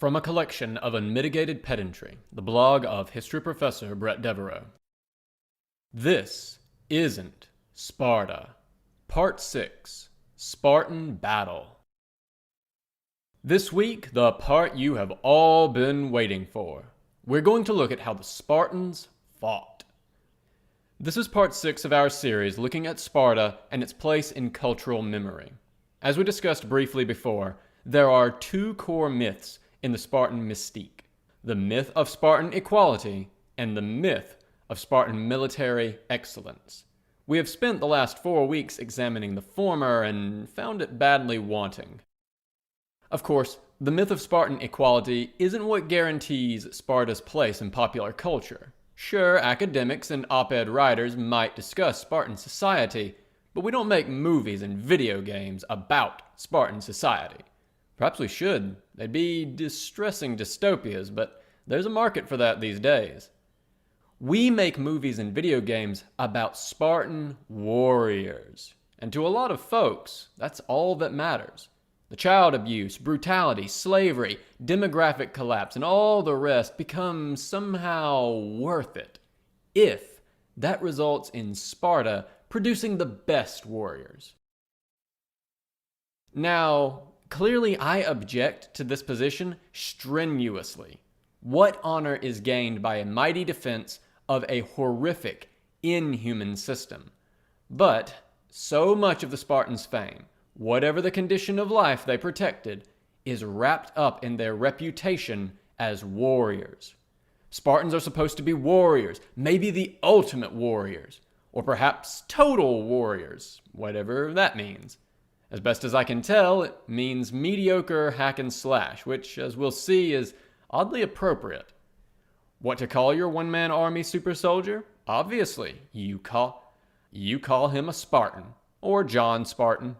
From a collection of Unmitigated Pedantry, the blog of history professor Bret Devereaux. This isn't Sparta. Part 6, Spartan Battle. This week, the part you have all been waiting for. We're going to look at how the Spartans fought. This is part 6 of our series looking at Sparta and its place in cultural memory. As we discussed briefly before, there are two core myths in the Spartan mystique: the myth of Spartan equality and the myth of Spartan military excellence. We have spent the last 4 weeks examining the former and found it badly wanting. Of course, the myth of Spartan equality isn't what guarantees Sparta's place in popular culture. Sure, academics and op-ed writers might discuss Spartan society, but we don't make movies and video games about Spartan society. Perhaps we should. They'd be distressing dystopias, but there's a market for that these days. We make movies and video games about Spartan warriors. And to a lot of folks, that's all that matters. The child abuse, brutality, slavery, demographic collapse, and all the rest become somehow worth it if that results in Sparta producing the best warriors. Now, clearly I object to this position strenuously. What honor is gained by a mighty defense of a horrific, inhuman system? But so much of the Spartans' fame, whatever the condition of life they protected, is wrapped up in their reputation as warriors. Spartans are supposed to be warriors, maybe the ultimate warriors, or perhaps total warriors, whatever that means. As best as I can tell, it means mediocre hack and slash, which, as we'll see, is oddly appropriate. What to call your one-man army super soldier? Obviously, you call him a Spartan, or John Spartan.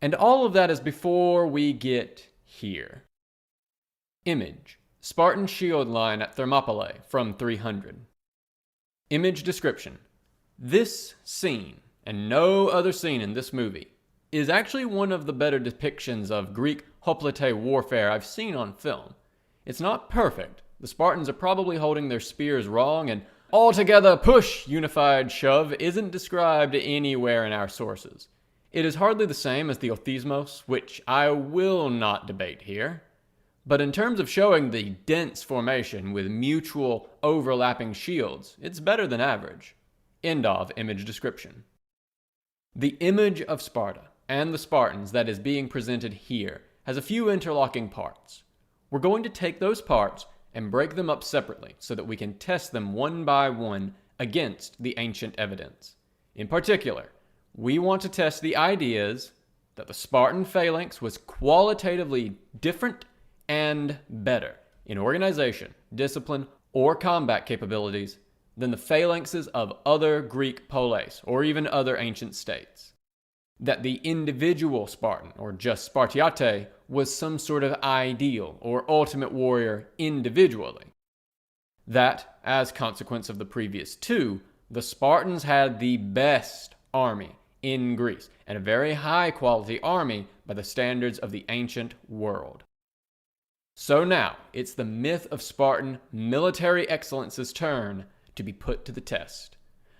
And all of that is before we get here. Image: Spartan shield line at Thermopylae from 300. Image description: this scene, and no other scene in this movie, is actually one of the better depictions of Greek hoplite warfare I've seen on film. It's not perfect. The Spartans are probably holding their spears wrong, and all together push, unified shove isn't described anywhere in our sources. It is hardly the same as the Othismos, which I will not debate here. But in terms of showing the dense formation with mutual overlapping shields, it's better than average. End of image description. The image of Sparta and the Spartans that is being presented here has a few interlocking parts. We're going to take those parts and break them up separately so that we can test them one by one against the ancient evidence. In particular, we want to test the ideas that the Spartan phalanx was qualitatively different and better in organization, discipline, or combat capabilities than the phalanxes of other Greek poleis or even other ancient states. That the individual Spartan, or just Spartiate, was some sort of ideal or ultimate warrior individually. That, as consequence of the previous two, the Spartans had the best army in Greece, and a very high quality army by the standards of the ancient world. So now, it's the myth of Spartan military excellence's turn to be put to the test.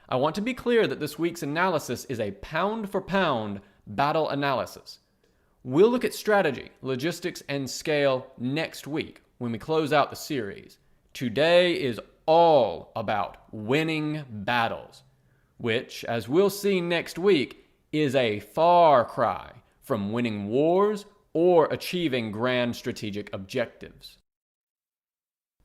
I want to be clear that this week's analysis is a pound-for-pound battle analysis. We'll look at strategy, logistics, and scale next week when we close out the series. Today is all about winning battles, which, as we'll see next week, is a far cry from winning wars or achieving grand strategic objectives.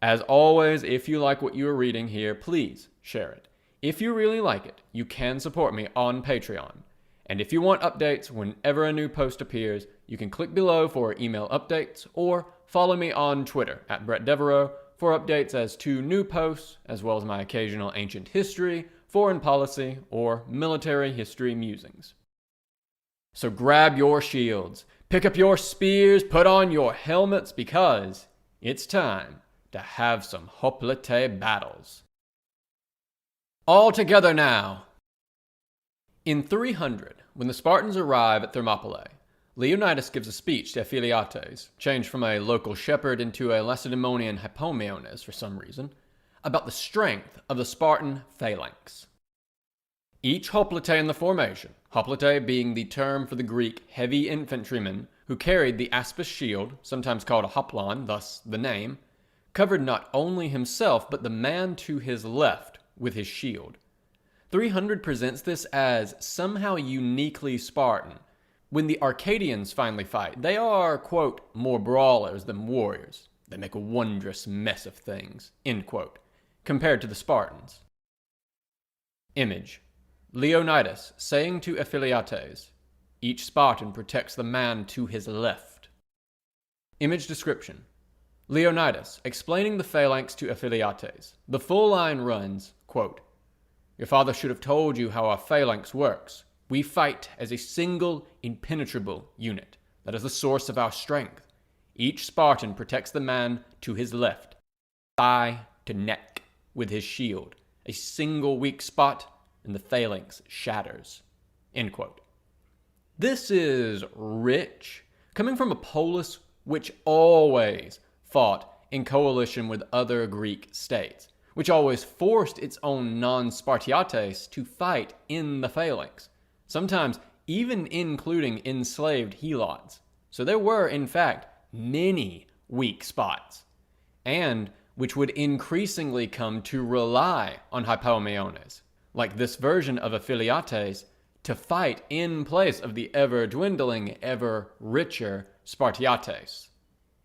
As always, if you like what you are reading here, please share it. If you really like it, you can support me on Patreon. And if you want updates whenever a new post appears, you can click below for email updates or follow me on Twitter at Bret Devereaux for updates as to new posts, as well as my occasional ancient history, foreign policy, or military history musings. So grab your shields, pick up your spears, put on your helmets, because it's time to have some hoplite battles. All together now! In 300, when the Spartans arrive at Thermopylae, Leonidas gives a speech to Ephialtes, changed from a local shepherd into a Lacedaemonian hypomeones for some reason, about the strength of the Spartan phalanx. Each hoplite in the formation, hoplite being the term for the Greek heavy infantryman who carried the aspis shield, sometimes called a hoplon, thus the name, covered not only himself but the man to his left with his shield. 300 presents this as somehow uniquely Spartan. When the Arcadians finally fight, they are, quote, more brawlers than warriors. They make a wondrous mess of things, end quote, compared to the Spartans. Image. Leonidas saying to Ephialtes, each Spartan protects the man to his left. Image description. Leonidas explaining the phalanx to Ephialtes. The full line runs, quote, your father should have told you how our phalanx works. We fight as a single, impenetrable unit. That is the source of our strength. Each Spartan protects the man to his left, thigh to neck, with his shield. A single weak spot, and the phalanx shatters. End quote. This is rich, coming from a polis which always fought in coalition with other Greek states, which always forced its own non-Spartiates to fight in the phalanx, sometimes even including enslaved helots. So there were, in fact, many weak spots, and which would increasingly come to rely on hypomeones, like this version of Ephialtes, to fight in place of the ever-dwindling, ever-richer Spartiates.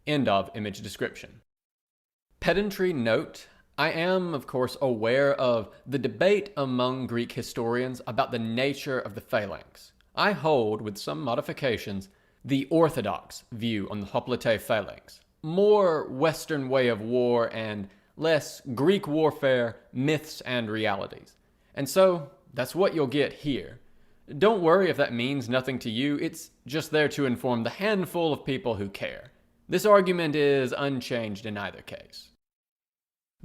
End of image description. Pedantry note, I am, of course, aware of the debate among Greek historians about the nature of the phalanx. I hold, with some modifications, the orthodox view on the hoplite phalanx. More Western way of war and less Greek warfare, myths, and realities. And so, that's what you'll get here. Don't worry if that means nothing to you, it's just there to inform the handful of people who care. This argument is unchanged in either case.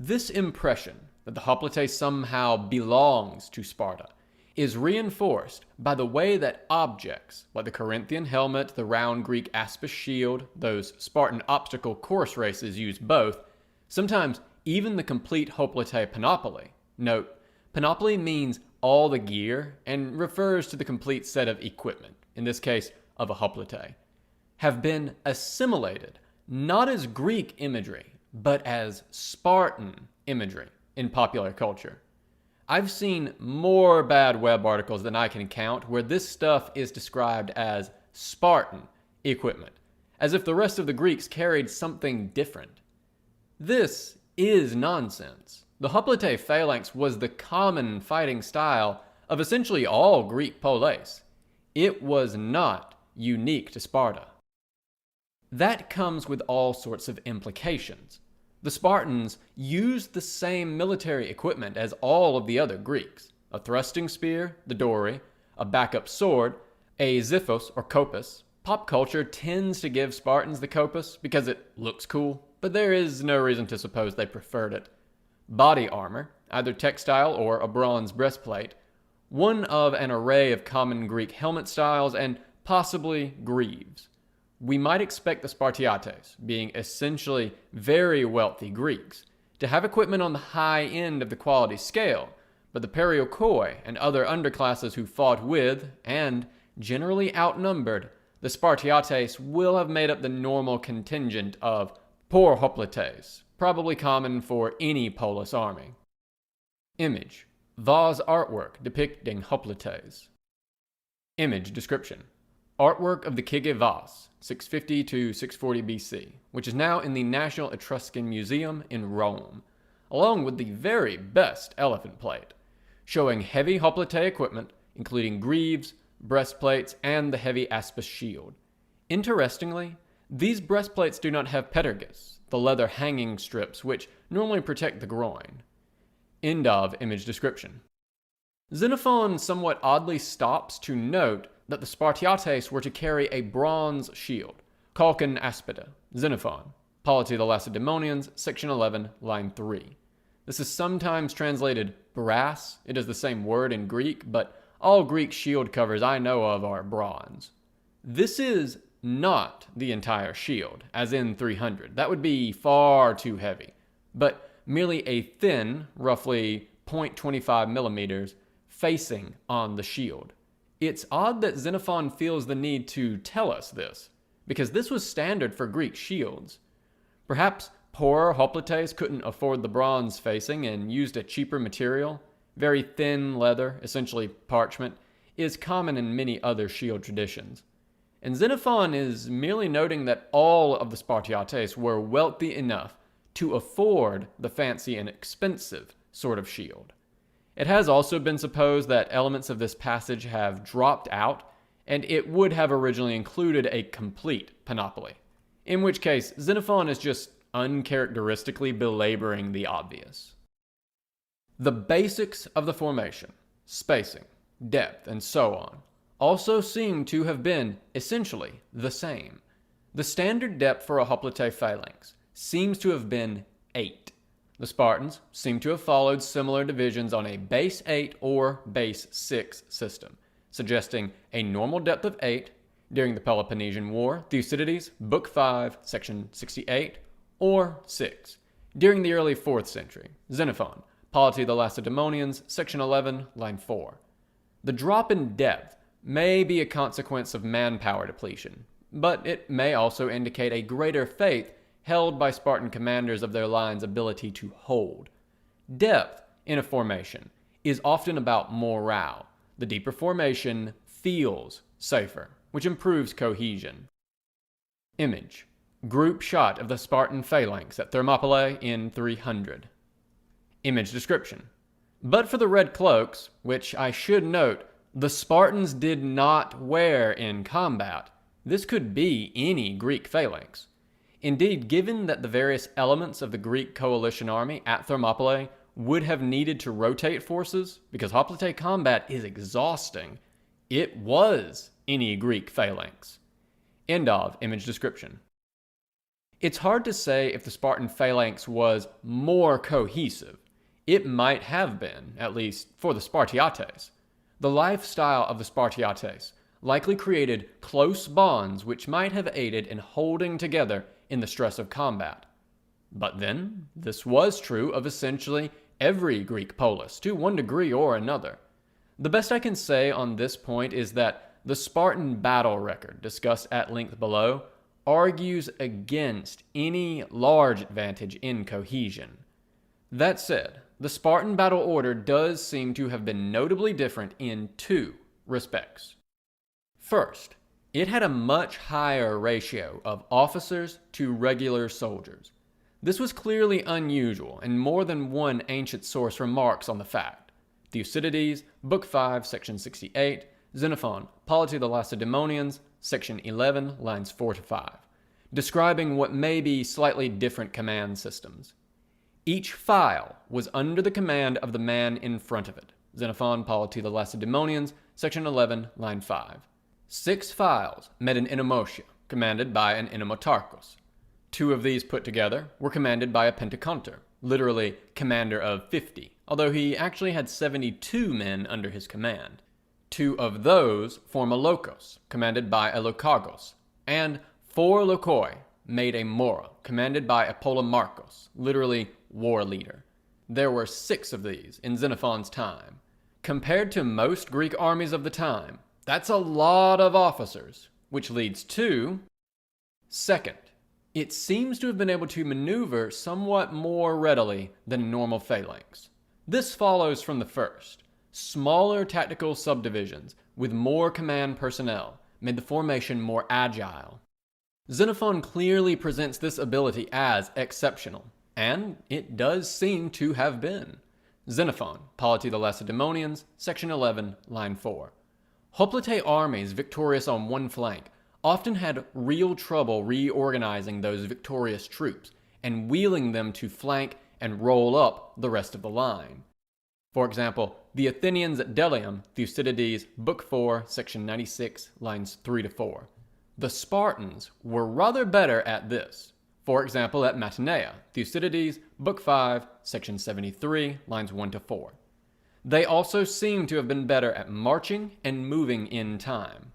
This impression that the hoplite somehow belongs to Sparta is reinforced by the way that objects, like the Corinthian helmet, the round Greek aspis shield, those Spartan obstacle course races use both, sometimes even the complete hoplite panoply. Note, panoply means all the gear and refers to the complete set of equipment, in this case of a hoplite, have been assimilated not as Greek imagery, but as Spartan imagery in popular culture. I've seen more bad web articles than I can count where this stuff is described as Spartan equipment, as if the rest of the Greeks carried something different. This is nonsense. The hoplite phalanx was the common fighting style of essentially all Greek polis. It was not unique to Sparta. That comes with all sorts of implications. The Spartans used the same military equipment as all of the other Greeks. A thrusting spear, the dory, a backup sword, a xiphos or kopis. Pop culture tends to give Spartans the kopis because it looks cool, but there is no reason to suppose they preferred it. Body armor, either textile or a bronze breastplate, one of an array of common Greek helmet styles, and possibly greaves. We might expect the Spartiates, being essentially very wealthy Greeks, to have equipment on the high end of the quality scale, but the Perioikoi and other underclasses who fought with, and generally outnumbered, the Spartiates will have made up the normal contingent of poor hoplites, probably common for any polis army. Image. Vase artwork depicting hoplites. Image description. Artwork of the Kige Vase, 650 to 640 BC, which is now in the National Etruscan Museum in Rome, along with the very best elephant plate, showing heavy hoplite equipment, including greaves, breastplates, and the heavy aspis shield. Interestingly, these breastplates do not have ptergis, the leather hanging strips which normally protect the groin. End of image description. Xenophon somewhat oddly stops to note that the Spartiates were to carry a bronze shield, Kalkan aspida, Xenophon, Polity of the Lacedaemonians, section 11, line 3. This is sometimes translated brass. It is the same word in Greek, but all Greek shield covers I know of are bronze. This is not the entire shield, as in 300. That would be far too heavy, but merely a thin, roughly 0.25 millimeters, facing on the shield. It's odd that Xenophon feels the need to tell us this, because this was standard for Greek shields. Perhaps poorer hoplites couldn't afford the bronze facing and used a cheaper material. Very thin leather, essentially parchment, is common in many other shield traditions. And Xenophon is merely noting that all of the Spartiates were wealthy enough to afford the fancy and expensive sort of shield. It has also been supposed that elements of this passage have dropped out, and it would have originally included a complete panoply, in which case Xenophon is just uncharacteristically belaboring the obvious. The basics of the formation, spacing, depth, and so on, also seem to have been essentially the same. The standard depth for a hoplite phalanx seems to have been 8. The Spartans seem to have followed similar divisions on a base 8 or base 6 system, suggesting a normal depth of 8 during the Peloponnesian War, Thucydides, Book 5, section 68, or 6 during the early 4th century, Xenophon, Polity of the Lacedaemonians, section 11, line 4. The drop in depth may be a consequence of manpower depletion, but it may also indicate a greater faith held by Spartan commanders of their line's ability to hold. Depth in a formation is often about morale. The deeper formation feels safer, which improves cohesion. Image. Group shot of the Spartan phalanx at Thermopylae in 300. Image description. But for the red cloaks, which I should note, the Spartans did not wear in combat, this could be any Greek phalanx. Indeed, given that the various elements of the Greek coalition army at Thermopylae would have needed to rotate forces, because hoplite combat is exhausting, it was any Greek phalanx. End of image description. It's hard to say if the Spartan phalanx was more cohesive. It might have been, at least for the Spartiates. The lifestyle of the Spartiates likely created close bonds which might have aided in holding together in the stress of combat. But then, this was true of essentially every Greek polis, to one degree or another. The best I can say on this point is that the Spartan battle record, discussed at length below, argues against any large advantage in cohesion. That said, the Spartan battle order does seem to have been notably different in 2 respects. First, it had a much higher ratio of officers to regular soldiers. This was clearly unusual, and more than one ancient source remarks on the fact. Thucydides, Book 5, section 68, Xenophon, Polity of the Lacedaemonians, section 11, lines 4 to 5, describing what may be slightly different command systems. Each file was under the command of the man in front of it. Xenophon, Polity of the Lacedaemonians, section 11, line 5. 6 files met in Enomotia, commanded by an Enomotarchos. 2 of these put together were commanded by a Pentaconter, literally commander of 50, although he actually had 72 men under his command. 2 of those form a Lokos, commanded by a Lokagos, and 4 Lokoi made a Mora, commanded by a Polemarchos, literally war leader. There were 6 of these in Xenophon's time. Compared to most Greek armies of the time, that's a lot of officers, which leads to... Second, it seems to have been able to maneuver somewhat more readily than a normal phalanx. This follows from the first. Smaller tactical subdivisions with more command personnel made the formation more agile. Xenophon clearly presents this ability as exceptional, and it does seem to have been. Xenophon, Polity of the Lacedaemonians, section 11, line 4. Hoplite armies victorious on one flank often had real trouble reorganizing those victorious troops and wheeling them to flank and roll up the rest of the line. For example, the Athenians at Delium, Thucydides, Book 4, section 96, lines 3 to 4. The Spartans were rather better at this. For example, at Mantinea, Thucydides, Book 5, section 73, lines 1 to 4. They also seem to have been better at marching and moving in time.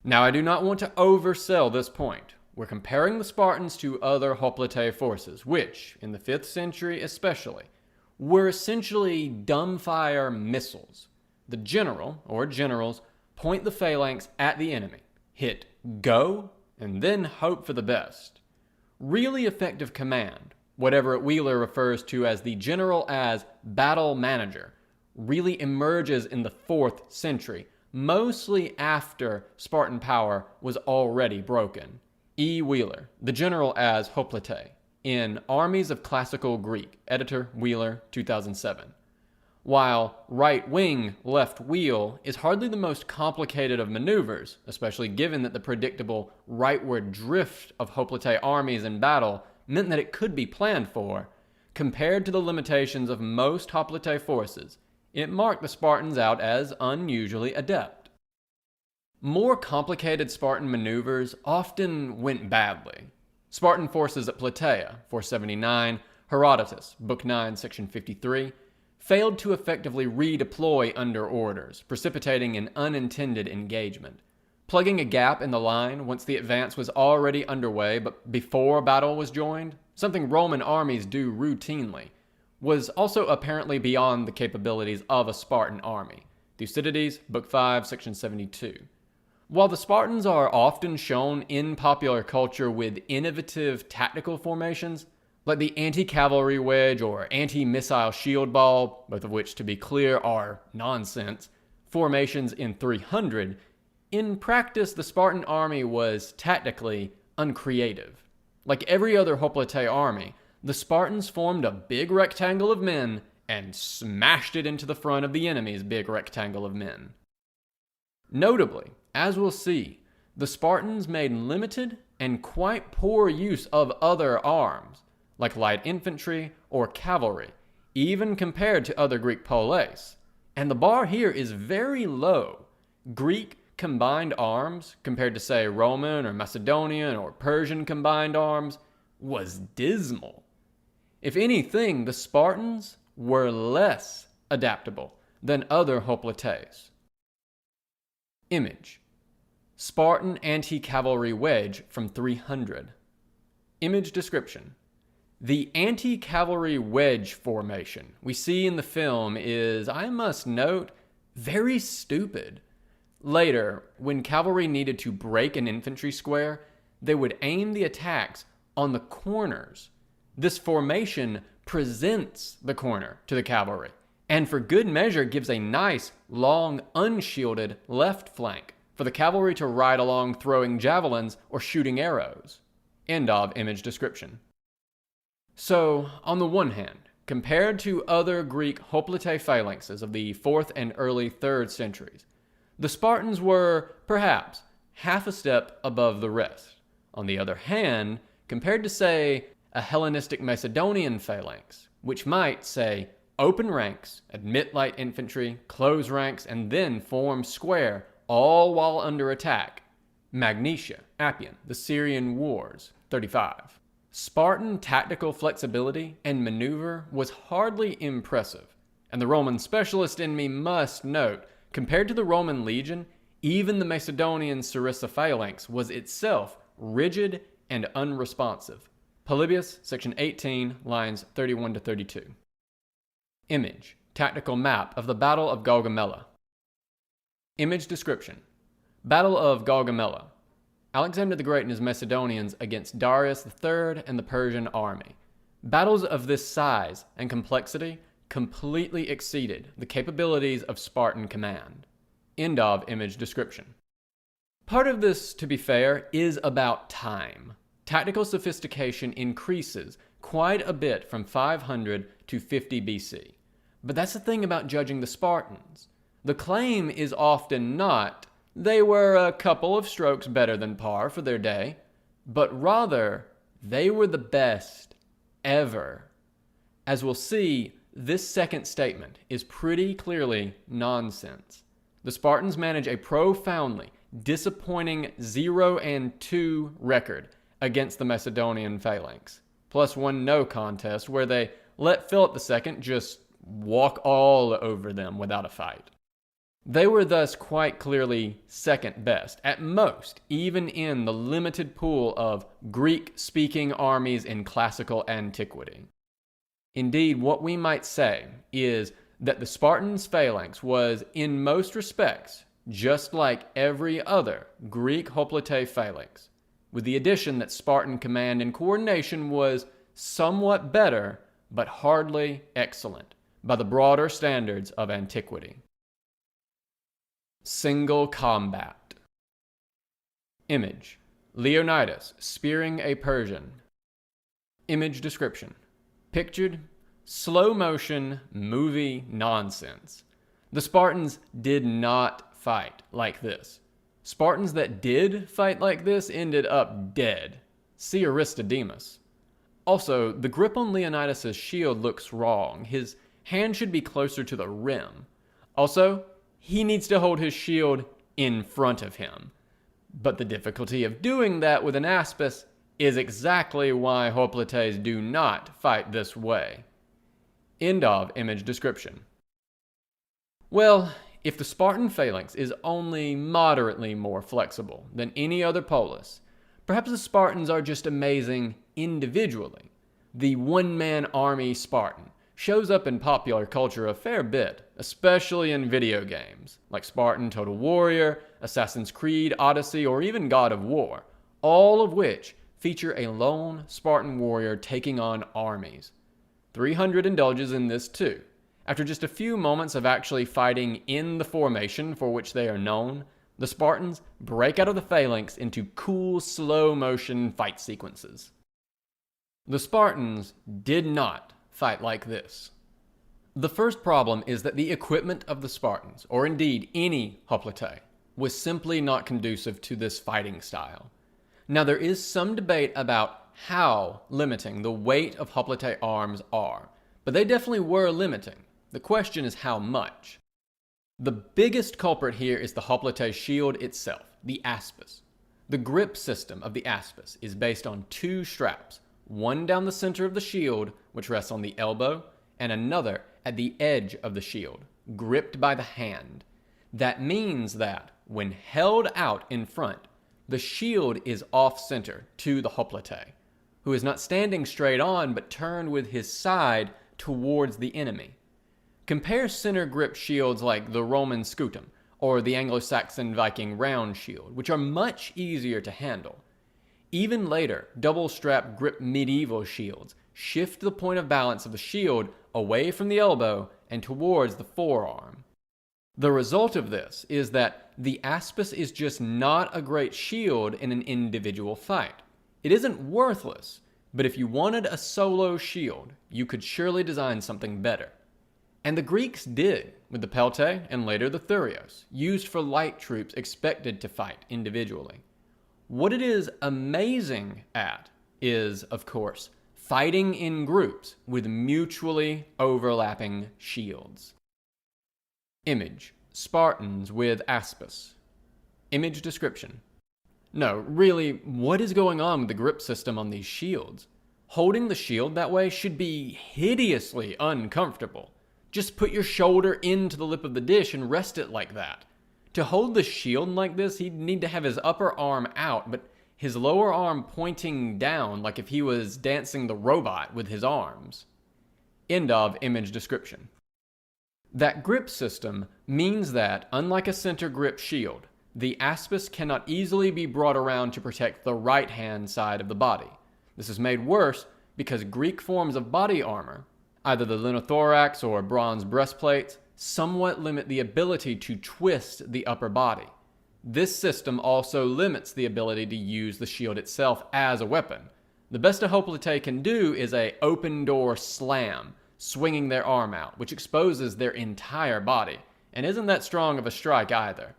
Now, I do not want to oversell this point. We're comparing the Spartans to other hoplite forces, which, in the 5th century especially, were essentially dumbfire missiles. The general, or generals, point the phalanx at the enemy, hit go, and then hope for the best. Really effective command, whatever Wheeler refers to as the general as battle manager, really emerges in the 4th century, mostly after Spartan power was already broken. E. Wheeler, the general as hoplite, in Armies of Classical Greek, editor Wheeler, 2007. While right wing, left wheel is hardly the most complicated of maneuvers, especially given that the predictable rightward drift of hoplite armies in battle meant that it could be planned for, compared to the limitations of most hoplite forces, it marked the Spartans out as unusually adept. More complicated Spartan maneuvers often went badly. Spartan forces at Plataea, 479, Herodotus, Book 9, Section 53, failed to effectively redeploy under orders, precipitating an unintended engagement. Plugging a gap in the line once the advance was already underway but before battle was joined, something Roman armies do routinely, was also apparently beyond the capabilities of a Spartan army. Thucydides, Book 5, Section 72. While the Spartans are often shown in popular culture with innovative tactical formations, like the anti-cavalry wedge or anti-missile shield ball, both of which, to be clear, are nonsense, formations in 300, in practice the Spartan army was tactically uncreative. Like every other hoplite army, the Spartans formed a big rectangle of men and smashed it into the front of the enemy's big rectangle of men. Notably, as we'll see, the Spartans made limited and quite poor use of other arms, like light infantry or cavalry, even compared to other Greek poleis. And the bar here is very low. Greek combined arms, compared to say Roman or Macedonian or Persian combined arms, was dismal. If anything, the Spartans were less adaptable than other hoplites. Image: Spartan anti-cavalry wedge from 300. Image description: the anti-cavalry wedge formation we see in the film is, I must note, very stupid. Later, when cavalry needed to break an infantry square, they would aim the attacks on the corners. This formation presents the corner to the cavalry, and for good measure gives a nice, long, unshielded left flank for the cavalry to ride along throwing javelins or shooting arrows. End of image description. So, on the one hand, compared to other Greek hoplite phalanxes of the 4th and early 3rd centuries, the Spartans were, perhaps, half a step above the rest. On the other hand, compared to, say, a Hellenistic Macedonian phalanx, which might, say, open ranks, admit light infantry, close ranks, and then form square, all while under attack. Magnesia, Appian, The Syrian Wars, 35. Spartan tactical flexibility and maneuver was hardly impressive, and the Roman specialist in me must note, compared to the Roman legion, even the Macedonian Sarissa phalanx was itself rigid and unresponsive. Polybius, section 18, lines 31 to 32. Image: tactical map of the Battle of Gaugamela. Image description: Battle of Gaugamela. Alexander the Great and his Macedonians against Darius III and the Persian army. Battles of this size and complexity completely exceeded the capabilities of Spartan command. End of image description. Part of this, to be fair, is about time. Tactical sophistication increases quite a bit from 500 to 50 BC. But that's the thing about judging the Spartans. The claim is often not, they were a couple of strokes better than par for their day, but rather, they were the best ever. As we'll see, this second statement is pretty clearly nonsense. The Spartans manage a profoundly disappointing 0-2 record against the Macedonian phalanx, plus one no contest where they let Philip II just walk all over them without a fight. They were thus quite clearly second best, at most, even in the limited pool of Greek-speaking armies in classical antiquity. Indeed, what we might say is that the Spartans' phalanx was, in most respects, just like every other Greek hoplite phalanx, with the addition that Spartan command and coordination was somewhat better, but hardly excellent, by the broader standards of antiquity. Single combat. Image: Leonidas spearing a Persian. Image description: pictured slow motion movie nonsense. The Spartans did not fight like this. Spartans that did fight like this ended up dead. See Aristodemus. Also, the grip on Leonidas' shield looks wrong. His hand should be closer to the rim. Also, he needs to hold his shield in front of him. But the difficulty of doing that with an aspis is exactly why hoplites do not fight this way. End of image description. Well, if the Spartan phalanx is only moderately more flexible than any other polis, perhaps the Spartans are just amazing individually. The one-man army Spartan shows up in popular culture a fair bit, especially in video games, like Spartan Total Warrior, Assassin's Creed Odyssey, or even God of War, all of which feature a lone Spartan warrior taking on armies. 300 indulges in this too. After just a few moments of actually fighting in the formation for which they are known, the Spartans break out of the phalanx into cool slow-motion fight sequences. The Spartans did not fight like this. The first problem is that the equipment of the Spartans, or indeed any hoplite, was simply not conducive to this fighting style. Now there is some debate about how limiting the weight of hoplite arms are, but they definitely were limiting. The question is how much. The biggest culprit here is the hoplite shield itself, the aspis. The grip system of the aspis is based on two straps, one down the center of the shield, which rests on the elbow, and another at the edge of the shield, gripped by the hand. That means that, when held out in front, the shield is off-center to the hoplite, who is not standing straight on but turned with his side towards the enemy. Compare center grip shields like the Roman scutum or the Anglo-Saxon Viking round shield, which are much easier to handle. Even later, double-strap grip medieval shields shift the point of balance of the shield away from the elbow and towards the forearm. The result of this is that the aspis is just not a great shield in an individual fight. It isn't worthless, but if you wanted a solo shield, you could surely design something better. And the Greeks did, with the pelte and later the thureos, used for light troops expected to fight individually. What it is amazing at is, of course, fighting in groups with mutually overlapping shields. Image: Spartans with aspis. Image description: no, really, what is going on with the grip system on these shields? Holding the shield that way should be hideously uncomfortable. Just put your shoulder into the lip of the dish and rest it like that. To hold the shield like this, he'd need to have his upper arm out, but his lower arm pointing down like if he was dancing the robot with his arms. End of image description. That grip system means that, unlike a center grip shield, the aspis cannot easily be brought around to protect the right-hand side of the body. This is made worse because Greek forms of body armor, either the linothorax or bronze breastplates, somewhat limit the ability to twist the upper body. This system also limits the ability to use the shield itself as a weapon. The best a hoplite can do is a open door slam, swinging their arm out, which exposes their entire body, and isn't that strong of a strike either.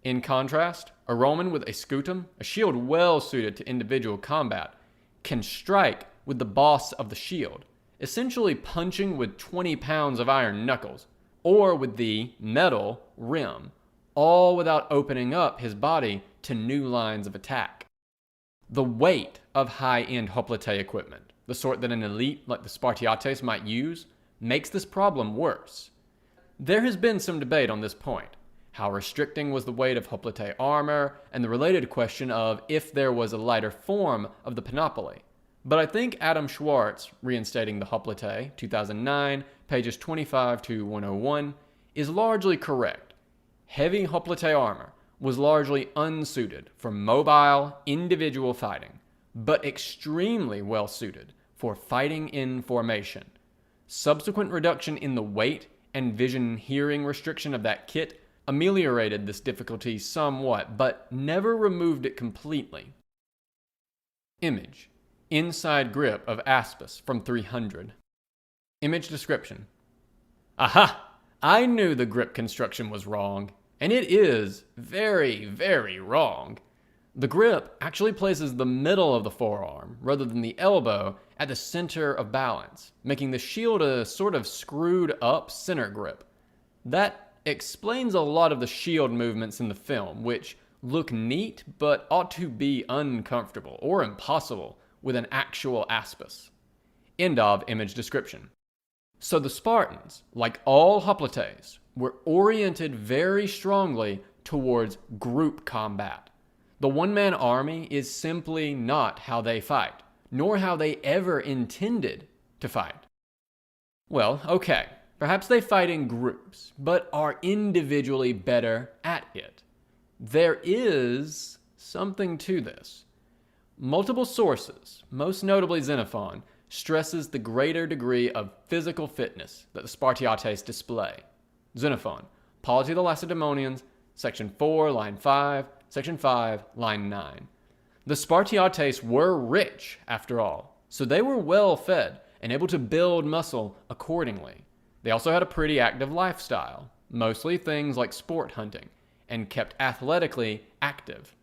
In contrast, a Roman with a scutum, a shield well suited to individual combat, can strike with the boss of the shield, essentially punching with 20 pounds of iron knuckles, or with the metal rim, all without opening up his body to new lines of attack. The weight of high-end hoplite equipment, the sort that an elite like the Spartiates might use, makes this problem worse. There has been some debate on this point. how restricting was the weight of hoplite armor, and the related question of if there was a lighter form of the panoply. But I think Adam Schwartz, reinstating the hoplite, 2009, pages 25 to 101, is largely correct. Heavy hoplite armor was largely unsuited for mobile, individual fighting, but extremely well suited for fighting in formation. Subsequent reduction in the weight and vision hearing restriction of that kit ameliorated this difficulty somewhat, but never removed it completely. Image. Inside grip of Aspis from 300. Image description. Aha! I knew the grip construction was wrong, and it is very, very wrong. The grip actually places the middle of the forearm, rather than the elbow, at the center of balance, making the shield a sort of screwed up center grip. That explains a lot of the shield movements in the film, which look neat but ought to be uncomfortable or impossible with an actual Aspis. End of image description. So the Spartans, like all hoplites, were oriented very strongly towards group combat. The one-man army is simply not how they fight, nor how they ever intended to fight. Well, okay, perhaps they fight in groups, but are individually better at it. There is something to this. Multiple sources, most notably Xenophon, stresses the greater degree of physical fitness that the Spartiates display. Xenophon, Polity of the Lacedaemonians, section 4, line 5, section 5, line 9. The Spartiates were rich, after all, so they were well fed and able to build muscle accordingly. They also had a pretty active lifestyle, mostly things like sport hunting, and kept athletically active.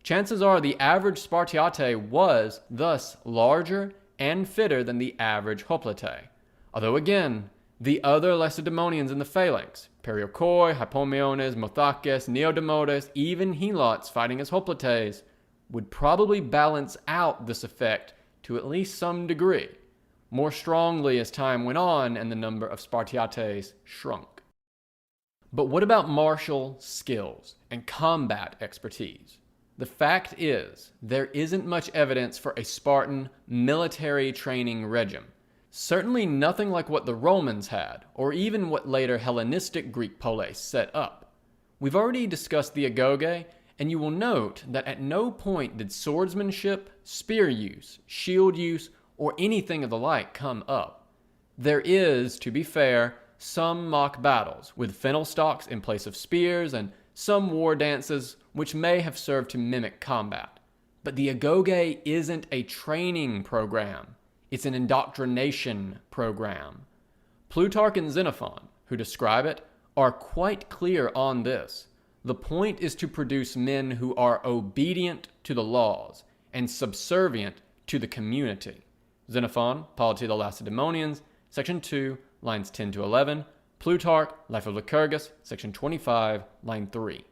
Chances are the average Spartiate was, thus, larger and fitter than the average hoplite. Although again, the other Lacedaemonians in the phalanx, Perioikoi, Hypomiones, Mothakes, Neodamodes, even Helots fighting as hoplites, would probably balance out this effect to at least some degree, more strongly as time went on and the number of Spartiates shrunk. But what about martial skills and combat expertise? The fact is, there isn't much evidence for a Spartan military training regime. Certainly nothing like what the Romans had, or even what later Hellenistic Greek polis set up. We've already discussed the agoge, and you will note that at no point did swordsmanship, spear use, shield use, or anything of the like come up. There is, to be fair, some mock battles with fennel stalks in place of spears, and some war dances which may have served to mimic combat. But the agoge isn't a training program. It's an indoctrination program. Plutarch and Xenophon, who describe it, are quite clear on this. The point is to produce men who are obedient to the laws and subservient to the community. Xenophon, Polity of the Lacedaemonians, section 2, lines 10 to 11. Plutarch, Life of Lycurgus, section 25, line 3.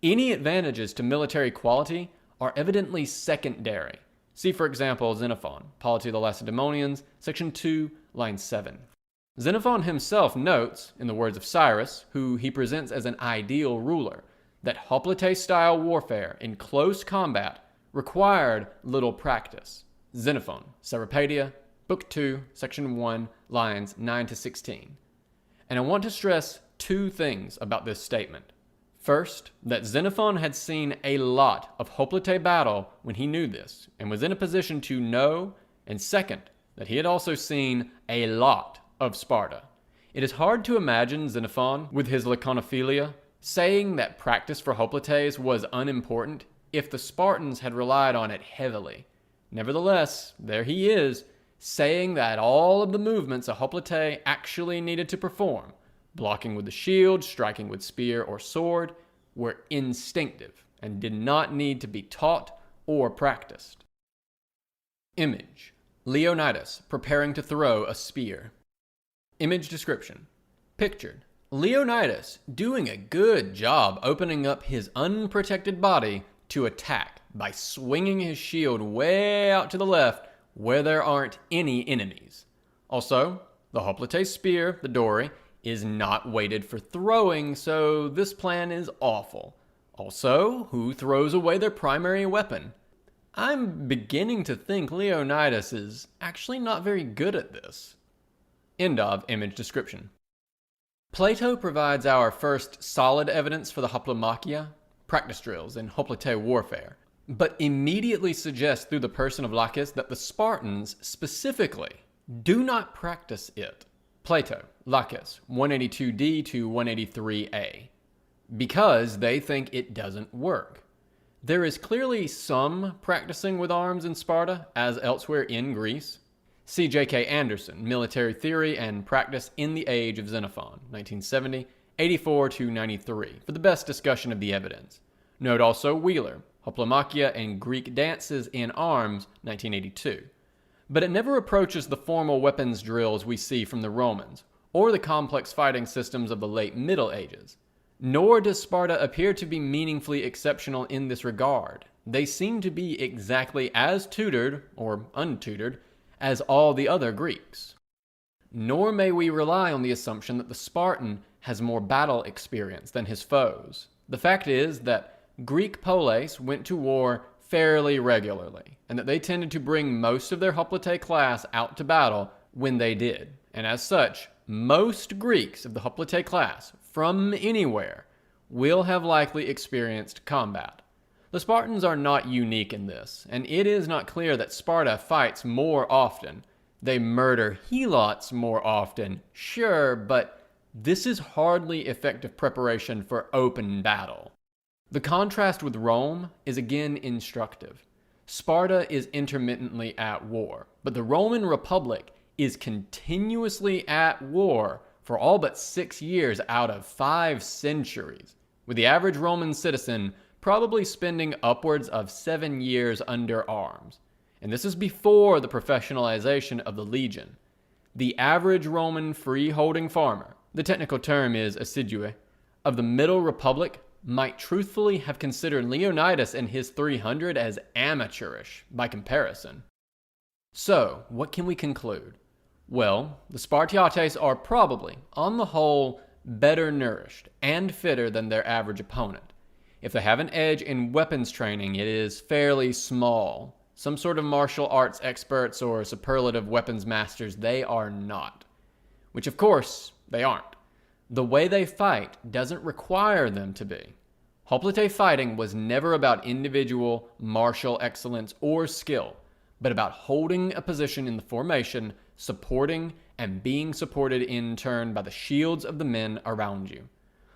Any advantages to military quality are evidently secondary. See, for example, Xenophon, Polity of the Lacedaemonians, section 2, line 7. Xenophon himself notes, in the words of Cyrus, who he presents as an ideal ruler, that hoplite-style warfare in close combat required little practice. Xenophon, Seripadia, Book 2, Section 1, lines 9 to 16. And I want to stress two things about this statement. First, that Xenophon had seen a lot of hoplite battle when he knew this, and was in a position to know, and second, that he had also seen a lot of Sparta. It is hard to imagine Xenophon, with his laconophilia, saying that practice for hoplites was unimportant if the Spartans had relied on it heavily. Nevertheless, there he is, saying that all of the movements a hoplite actually needed to perform, blocking with the shield, striking with spear or sword, were instinctive and did not need to be taught or practiced. Image. Leonidas preparing to throw a spear. Image description. Pictured. Leonidas doing a good job opening up his unprotected body to attack by swinging his shield way out to the left where there aren't any enemies. Also, the hoplite spear, the dory, is not weighted for throwing, so this plan is awful. Also, who throws away their primary weapon? I'm beginning to think Leonidas is actually not very good at this. End of image description. Plato provides our first solid evidence for the hoplomachia, practice drills in hoplite warfare, but immediately suggests through the person of Laches that the Spartans specifically do not practice it. Plato, Laches, 182d to 183a, because they think it doesn't work. There is clearly some practicing with arms in Sparta, as elsewhere in Greece. See J.K. Anderson, Military Theory and Practice in the Age of Xenophon, 1970, 84 to 93, for the best discussion of the evidence. Note also Wheeler, Hoplomachia and Greek Dances in Arms, 1982. But it never approaches the formal weapons drills we see from the Romans, or the complex fighting systems of the late Middle Ages. Nor does Sparta appear to be meaningfully exceptional in this regard. They seem to be exactly as tutored, or untutored, as all the other Greeks. Nor may we rely on the assumption that the Spartan has more battle experience than his foes. The fact is that Greek poleis went to war fairly regularly, and that they tended to bring most of their hoplite class out to battle when they did. And as such, most Greeks of the hoplite class, from anywhere, will have likely experienced combat. The Spartans are not unique in this, and it is not clear that Sparta fights more often. They murder helots more often, sure, but this is hardly effective preparation for open battle. The contrast with Rome is again instructive. Sparta is intermittently at war, but the Roman Republic is continuously at war for all but 6 years out of 5 centuries, with the average Roman citizen probably spending upwards of 7 years under arms. And this is before the professionalization of the legion. The average Roman free-holding farmer, the technical term is assiduo, of the Middle Republic might truthfully have considered Leonidas and his 300 as amateurish by comparison. So, what can we conclude? Well, the Spartiates are probably, on the whole, better nourished and fitter than their average opponent. If they have an edge in weapons training, it is fairly small. Some sort of martial arts experts or superlative weapons masters they are not. Which of course, they aren't. The way they fight doesn't require them to be. Hoplite fighting was never about individual martial excellence or skill, but about holding a position in the formation, supporting, and being supported in turn by the shields of the men around you.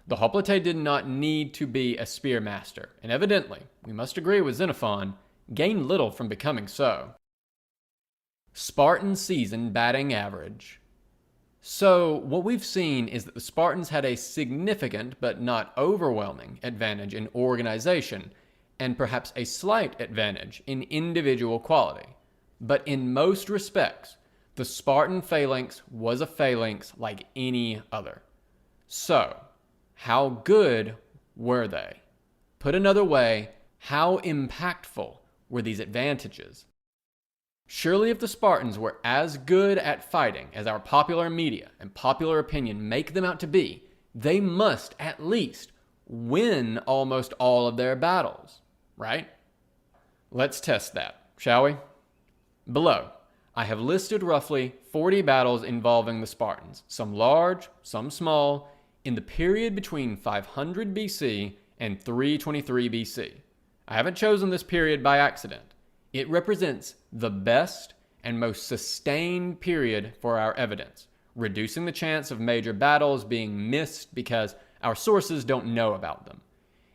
The hoplite did not need to be a spearmaster, and evidently, we must agree with Xenophon, gained little from becoming so. Spartan season batting average. So, what we've seen is that the Spartans had a significant, but not overwhelming, advantage in organization, and perhaps a slight advantage in individual quality. But in most respects, the Spartan phalanx was a phalanx like any other. So, how good were they? Put another way, how impactful were these advantages? Surely if the Spartans were as good at fighting as our popular media and popular opinion make them out to be, they must at least win almost all of their battles, right? Let's test that, shall we? Below, I have listed roughly 40 battles involving the Spartans, some large, some small, in the period between 500 BC and 323 BC. I haven't chosen this period by accident. It represents the best and most sustained period for our evidence, reducing the chance of major battles being missed because our sources don't know about them.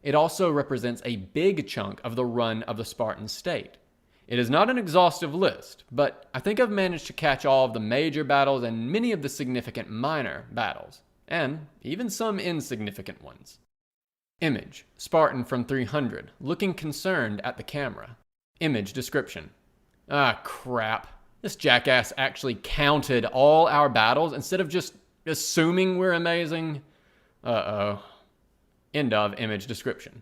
It also represents a big chunk of the run of the Spartan state. It is not an exhaustive list, but I think I've managed to catch all of the major battles and many of the significant minor battles, and even some insignificant ones. Image, Spartan from 300, looking concerned at the camera. Image description. Ah, crap. This jackass actually counted all our battles instead of just assuming we're amazing. Uh-oh. End of image description.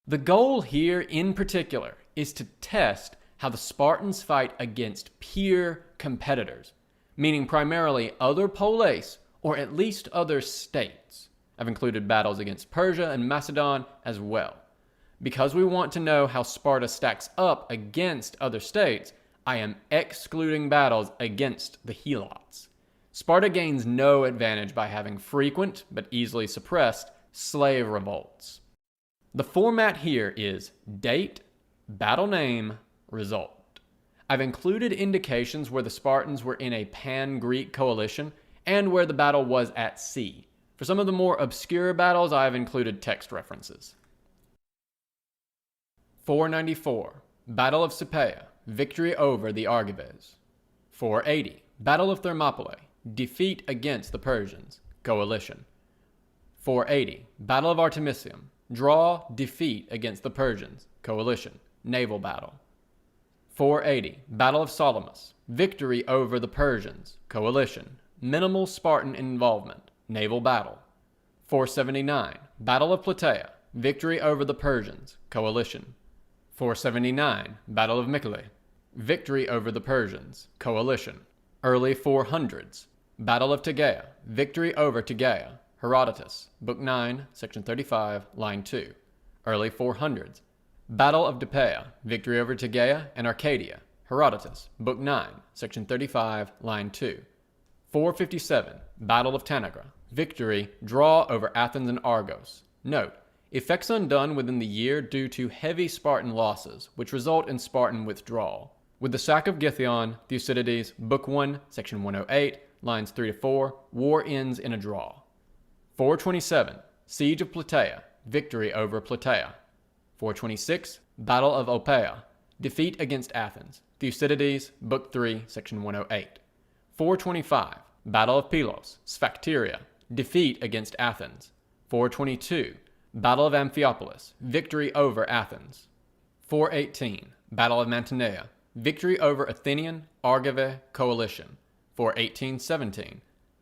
The goal here in particular is to test how the Spartans fight against peer competitors, meaning primarily other poleis or at least other states. I've included battles against Persia and Macedon as well. Because we want to know how Sparta stacks up against other states, I am excluding battles against the Helots. Sparta gains no advantage by having frequent, but easily suppressed, slave revolts. The format here is date, battle name, result. I've included indications where the Spartans were in a pan-Greek coalition and where the battle was at sea. For some of the more obscure battles, I have included text references. 494, Battle of Sipea, victory over the Argives. 480, Battle of Thermopylae, defeat against the Persians, coalition. 480, Battle of Artemisium, draw, defeat against the Persians, coalition, naval battle. 480, Battle of Salamis, victory over the Persians, coalition, minimal Spartan involvement, naval battle. 479, Battle of Plataea, victory over the Persians, coalition. 479, Battle of Mycale, victory over the Persians, coalition. Early 400s, Battle of Tegea, victory over Tegea, Herodotus, Book 9, Section 35, Line 2. Early 400s, Battle of Depaea, victory over Tegea and Arcadia, Herodotus, Book 9, Section 35, Line 2. 457, Battle of Tanagra, victory, draw over Athens and Argos. Note, effects undone within the year due to heavy Spartan losses, which result in Spartan withdrawal. With the sack of Githyon, Thucydides, Book 1, Section 108, lines 3 to 4, war ends in a draw. 427, Siege of Plataea, victory over Plataea. 426, Battle of Opeia, defeat against Athens, Thucydides, Book 3, Section 108. 425, Battle of Pylos, Sphacteria, defeat against Athens. 422, Battle of Amphipolis, victory over Athens. 418, Battle of Mantinea, victory over Athenian, Argive coalition. 418-17,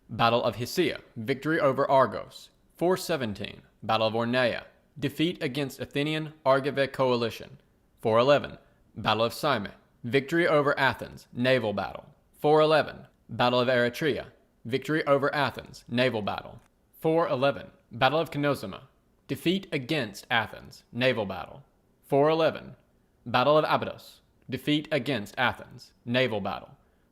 Battle of Hysia, victory over Argos. 417, Battle of Ornea, defeat against Athenian, Argive coalition. 411, Battle of Syme, victory over Athens, naval battle. 411, Battle of Eretria, victory over Athens, naval battle. 411, Battle of Cnosima, defeat against Athens, naval battle. 411, Battle of Abydos, defeat against Athens, naval battle.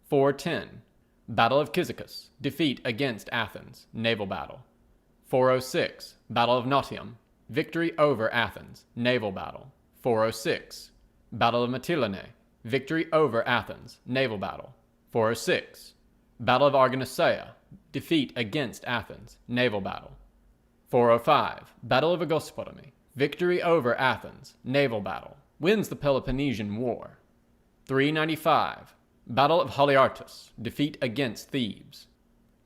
410, Battle of Cyzicus, defeat against Athens, naval battle. 406, Battle of Nautium, victory over Athens, naval battle. 406, Battle of Mytilene, victory over Athens, naval battle. 406, Battle of Argonacea, defeat against Athens, naval battle. 405, Battle of Agospotami, victory over Athens, naval battle, wins the Peloponnesian War. 395, Battle of Haliartus, defeat against Thebes.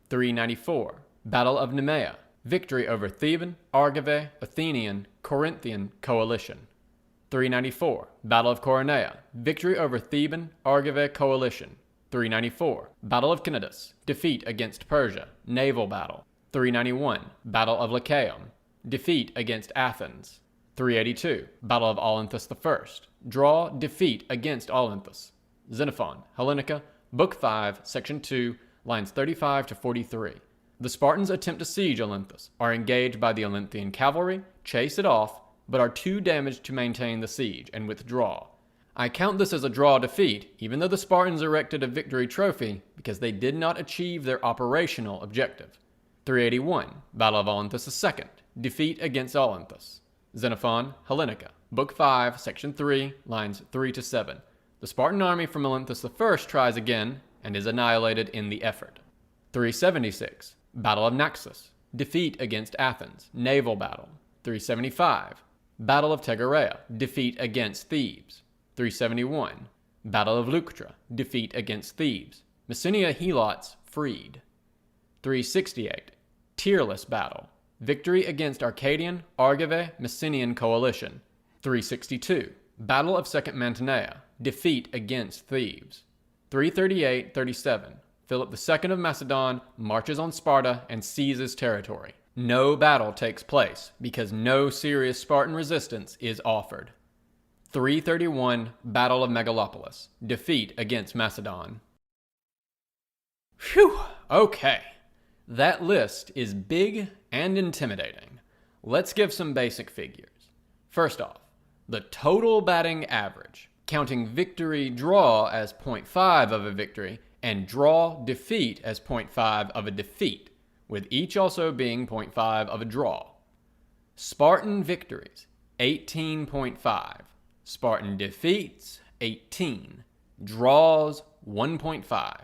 394, Battle of Nemea, victory over Theban, Argive, Athenian, Corinthian coalition. 394, Battle of Coronea, victory over Theban, Argive coalition. 394, Battle of Cnidus, defeat against Persia, naval battle. 391, Battle of Lycaeum, defeat against Athens. 382, Battle of Olynthus I, draw, defeat against Olynthus. Xenophon, Hellenica, Book 5, Section 2, lines 35 to 43. The Spartans attempt to siege Olynthus, are engaged by the Olynthian cavalry, chase it off, but are too damaged to maintain the siege and withdraw. I count this as a draw defeat, even though the Spartans erected a victory trophy, because they did not achieve their operational objective. 381, Battle of Olynthus II, defeat against Olynthus. Xenophon, Hellenica, Book 5, Section 3, lines 3 to 7. The Spartan army from Olynthus I tries again, and is annihilated in the effort. 376, Battle of Naxos, defeat against Athens, naval battle. 375, Battle of Tegarea, defeat against Thebes. 371, Battle of Leuctra, defeat against Thebes. Messenia Helots freed. 368, Tearless battle, victory against Arcadian, Argive, Messenian coalition. 362, Battle of Second Mantinea, defeat against Thebes. 338-37, Philip II of Macedon marches on Sparta and seizes territory. No battle takes place because no serious Spartan resistance is offered. 331, Battle of Megalopolis, defeat against Macedon. Phew, okay. That list is big and intimidating. Let's give some basic figures. First off, the total batting average, counting victory draw as 0.5 of a victory and draw defeat as 0.5 of a defeat, with each also being 0.5 of a draw. Spartan victories, 18.5. Spartan defeats, 18. Draws, 1.5.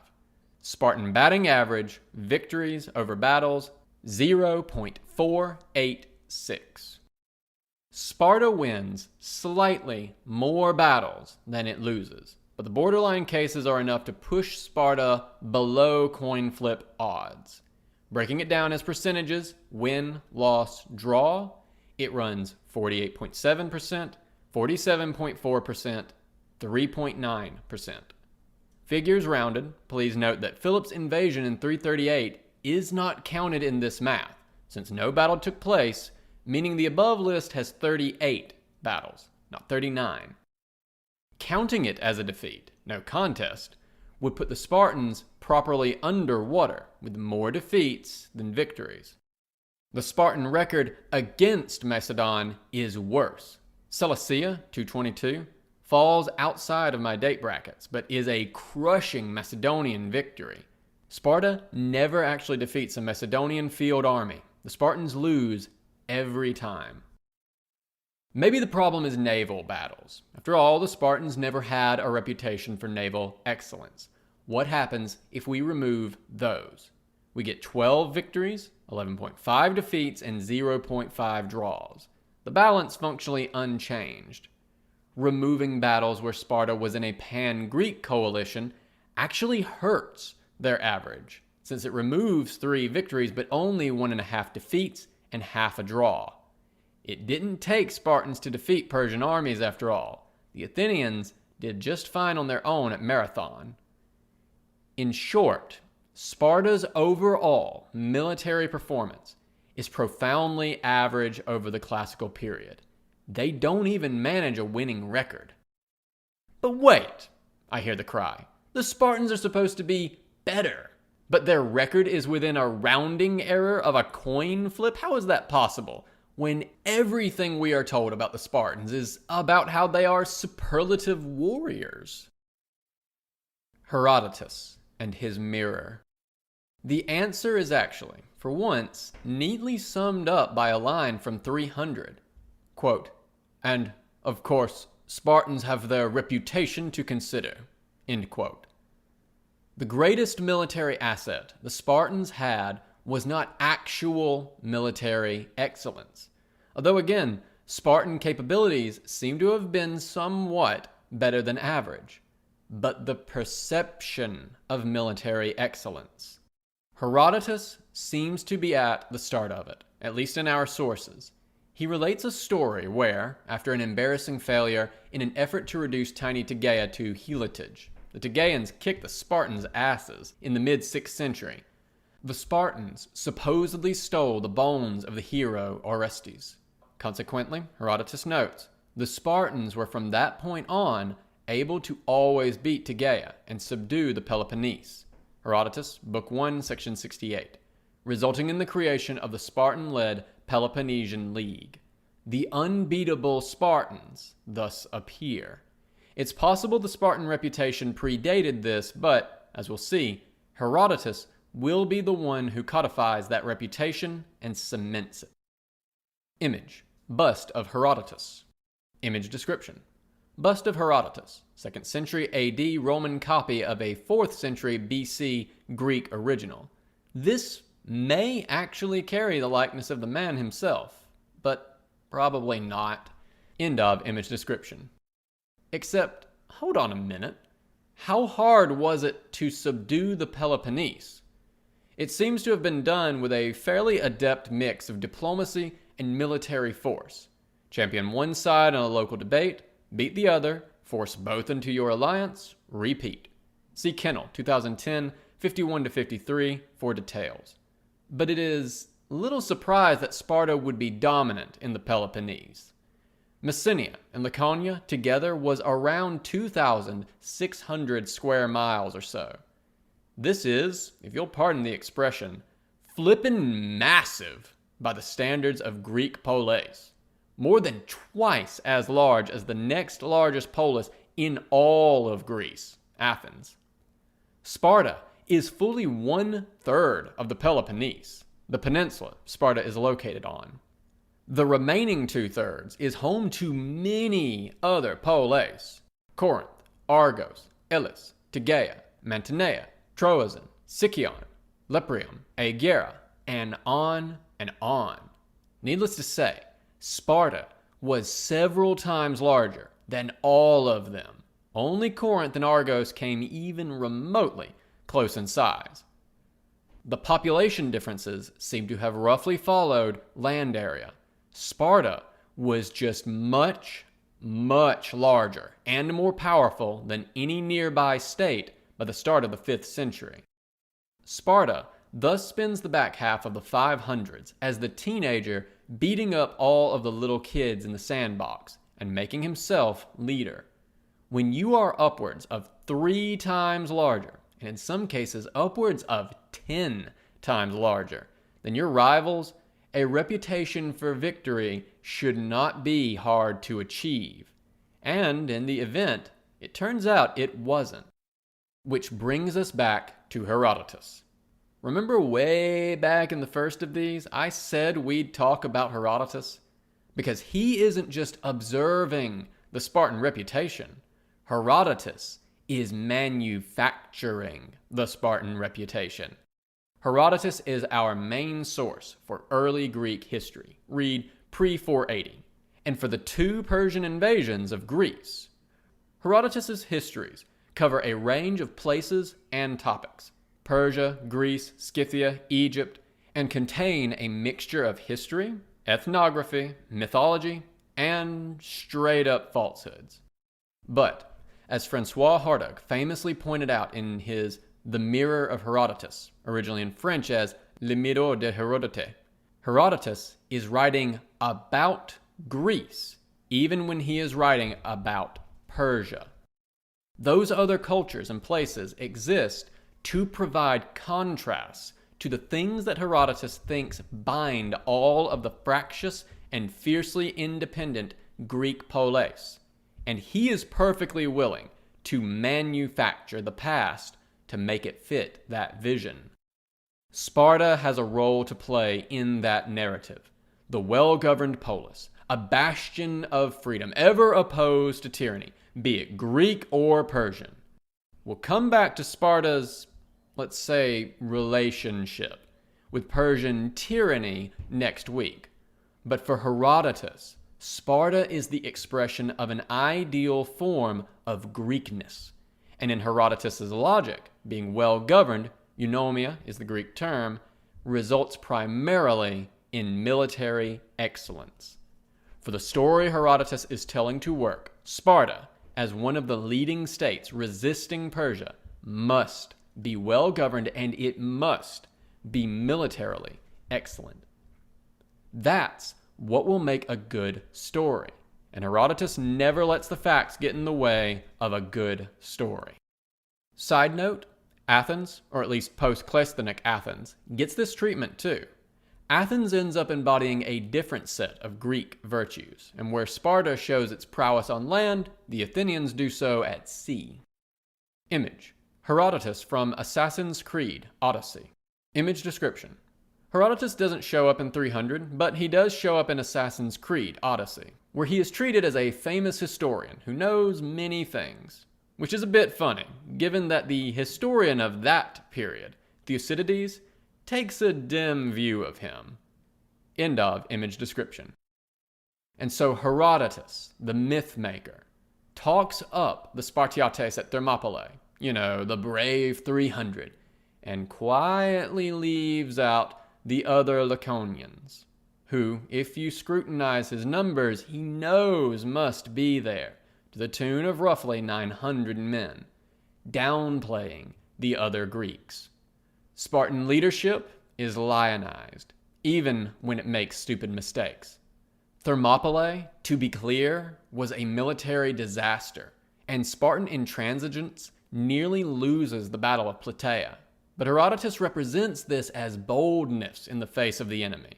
Spartan batting average, victories over battles, 0.486. Sparta wins slightly more battles than it loses, but the borderline cases are enough to push Sparta below coin flip odds. Breaking it down as percentages, win, loss, draw, it runs 48.7%, 47.4%, 3.9%. Figures rounded, please note that Philip's invasion in 338 is not counted in this math, since no battle took place, meaning the above list has 38 battles, not 39. Counting it as a defeat, no contest, would put the Spartans properly underwater, with more defeats than victories. The Spartan record against Macedon is worse. Cilicia, 222, falls outside of my date brackets, but is a crushing Macedonian victory. Sparta never actually defeats a Macedonian field army. The Spartans lose every time. Maybe the problem is naval battles. After all, the Spartans never had a reputation for naval excellence. What happens if we remove those? We get 12 victories, 11.5 defeats, and 0.5 draws. The balance functionally unchanged. Removing battles where Sparta was in a pan-Greek coalition actually hurts their average, since it removes 3 victories but only 1.5 defeats and half a draw. It didn't take Spartans to defeat Persian armies after all. The Athenians did just fine on their own at Marathon. In short, Sparta's overall military performance is profoundly average over the classical period. They don't even manage a winning record. But wait, I hear the cry. The Spartans are supposed to be better, but their record is within a rounding error of a coin flip? How is that possible, when everything we are told about the Spartans is about how they are superlative warriors? Herodotus and His Mirror. The answer is actually, for once, neatly summed up by a line from 300. Quote, "And, of course, Spartans have their reputation to consider." End quote. The greatest military asset the Spartans had was not actual military excellence. Although again, Spartan capabilities seem to have been somewhat better than average, but the perception of military excellence. Herodotus seems to be at the start of it, at least in our sources. He relates a story where, after an embarrassing failure in an effort to reduce tiny Tegea to helotage, the Tegeans kicked the Spartans' asses in the mid-6th century. The Spartans supposedly stole the bones of the hero Orestes. Consequently, Herodotus notes, the Spartans were from that point on able to always beat Tegea and subdue the Peloponnese. Herodotus, Book 1, Section 68, resulting in the creation of the Spartan-led Peloponnesian League. The unbeatable Spartans thus appear. It's possible the Spartan reputation predated this, but, as we'll see, Herodotus will be the one who codifies that reputation and cements it. Image. Bust of Herodotus. Image description. Bust of Herodotus, 2nd century AD Roman copy of a 4th century BC Greek original. This may actually carry the likeness of the man himself, but probably not. End of image description. Except, hold on a minute. How hard was it to subdue the Peloponnese? It seems to have been done with a fairly adept mix of diplomacy and military force. Champion one side in a local debate, beat the other, force both into your alliance, repeat. See Kennel, 2010, 51-53 for details. But it is little surprise that Sparta would be dominant in the Peloponnese. Messenia and Laconia together was around 2,600 square miles or so. This is, if you'll pardon the expression, flippin' massive by the standards of Greek polis, more than twice as large as the next largest polis in all of Greece, Athens. Sparta is fully 1/3 of the Peloponnese, the peninsula Sparta is located on. The remaining 2/3 is home to many other polis: Corinth, Argos, Elis, Tegea, Mantinea, Troezen, Sicyon, Leprium, Aegera, and on and on. Needless to say, Sparta was several times larger than all of them. Only Corinth and Argos came even remotely close in size. The population differences seem to have roughly followed land area. Sparta was just much, much larger and more powerful than any nearby state by the start of the 5th century. Sparta thus spends the back half of the 500s as the teenager beating up all of the little kids in the sandbox and making himself leader. When you are upwards of 3 times larger, and in some cases upwards of 10 times larger than your rivals, a reputation for victory should not be hard to achieve. And in the event, it turns out it wasn't. Which brings us back to Herodotus. Remember way back in the first of these, I said we'd talk about Herodotus? Because he isn't just observing the Spartan reputation. Herodotus is manufacturing the Spartan reputation. Herodotus is our main source for early Greek history, read pre-480, and for the 2 Persian invasions of Greece. Herodotus's histories cover a range of places and topics: Persia, Greece, Scythia, Egypt, and contain a mixture of history, ethnography, mythology, and straight-up falsehoods. But, as Francois Hartog famously pointed out in his The Mirror of Herodotus, originally in French as Le Miroir de Hérodote, Herodotus is writing about Greece, even when he is writing about Persia. Those other cultures and places exist to provide contrasts to the things that Herodotus thinks bind all of the fractious and fiercely independent Greek polis, and he is perfectly willing to manufacture the past to make it fit that vision. Sparta has a role to play in that narrative. The well-governed polis, a bastion of freedom, ever opposed to tyranny, be it Greek or Persian. We'll come back to Sparta's, let's say, relationship with Persian tyranny next week. But for Herodotus, Sparta is the expression of an ideal form of Greekness. And in Herodotus's logic, being well-governed, eunomia is the Greek term, results primarily in military excellence. For the story Herodotus is telling to work, Sparta, as one of the leading states resisting Persia, must be well-governed and it must be militarily excellent. That's what will make a good story. And Herodotus never lets the facts get in the way of a good story. Side note, Athens, or at least post-Cleisthenes Athens, gets this treatment too. Athens ends up embodying a different set of Greek virtues, and where Sparta shows its prowess on land, the Athenians do so at sea. Image: Herodotus from Assassin's Creed Odyssey. Image description: Herodotus doesn't show up in 300, but he does show up in Assassin's Creed Odyssey, where he is treated as a famous historian who knows many things. Which is a bit funny, given that the historian of that period, Thucydides, takes a dim view of him. End of image description. And so Herodotus, the myth maker, talks up the Spartiates at Thermopylae, the brave 300, and quietly leaves out the other Laconians, who, if you scrutinize his numbers, he knows must be there, to the tune of roughly 900 men, downplaying the other Greeks. Spartan leadership is lionized, even when it makes stupid mistakes. Thermopylae, to be clear, was a military disaster, and Spartan intransigence nearly loses the Battle of Plataea. But Herodotus represents this as boldness in the face of the enemy.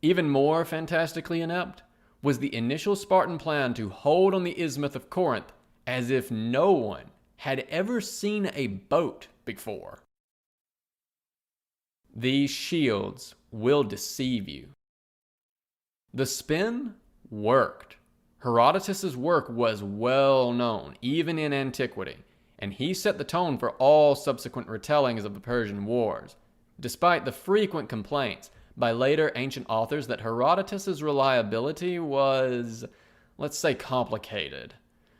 Even more fantastically inept was the initial Spartan plan to hold on the isthmus of Corinth as if no one had ever seen a boat before. These shields will deceive you. The spin worked. Herodotus' work was well known, even in antiquity, and he set the tone for all subsequent retellings of the Persian Wars, despite the frequent complaints by later ancient authors that Herodotus' reliability was, let's say, complicated.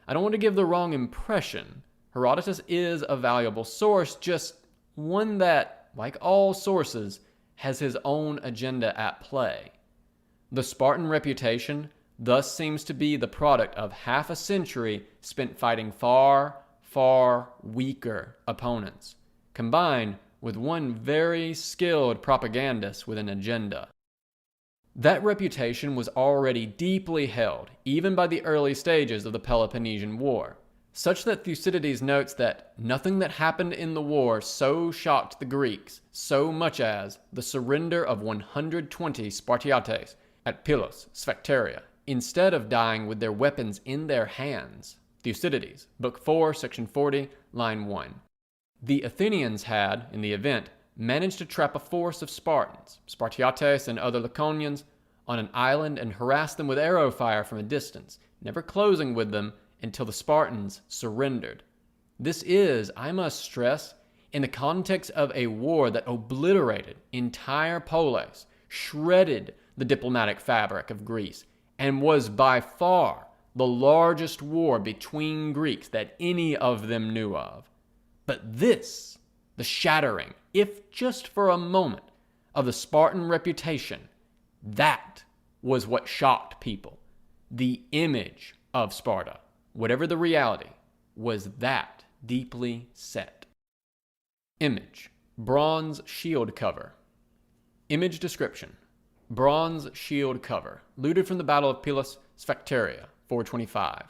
I don't want to give the wrong impression. Herodotus is a valuable source, just one that, like all sources, has his own agenda at play. The Spartan reputation thus seems to be the product of half a century spent fighting far, far weaker opponents, combined with one very skilled propagandist with an agenda. That reputation was already deeply held, even by the early stages of the Peloponnesian War, such that Thucydides notes that nothing that happened in the war so shocked the Greeks so much as the surrender of 120 Spartiates at Pylos, Sphacteria, instead of dying with their weapons in their hands. Thucydides, Book 4, Section 40, line 1. The Athenians had, in the event, managed to trap a force of Spartans, Spartiates and other Laconians, on an island and harass them with arrow fire from a distance, never closing with them until the Spartans surrendered. This is, I must stress, in the context of a war that obliterated entire polis, shredded the diplomatic fabric of Greece, and was by far the largest war between Greeks that any of them knew of. But this, the shattering, if just for a moment, of the Spartan reputation, that was what shocked people. The image of Sparta, whatever the reality, was that deeply set. Image: bronze shield cover. Image description: bronze shield cover, looted from the Battle of Pylos, Sphacteria, 425.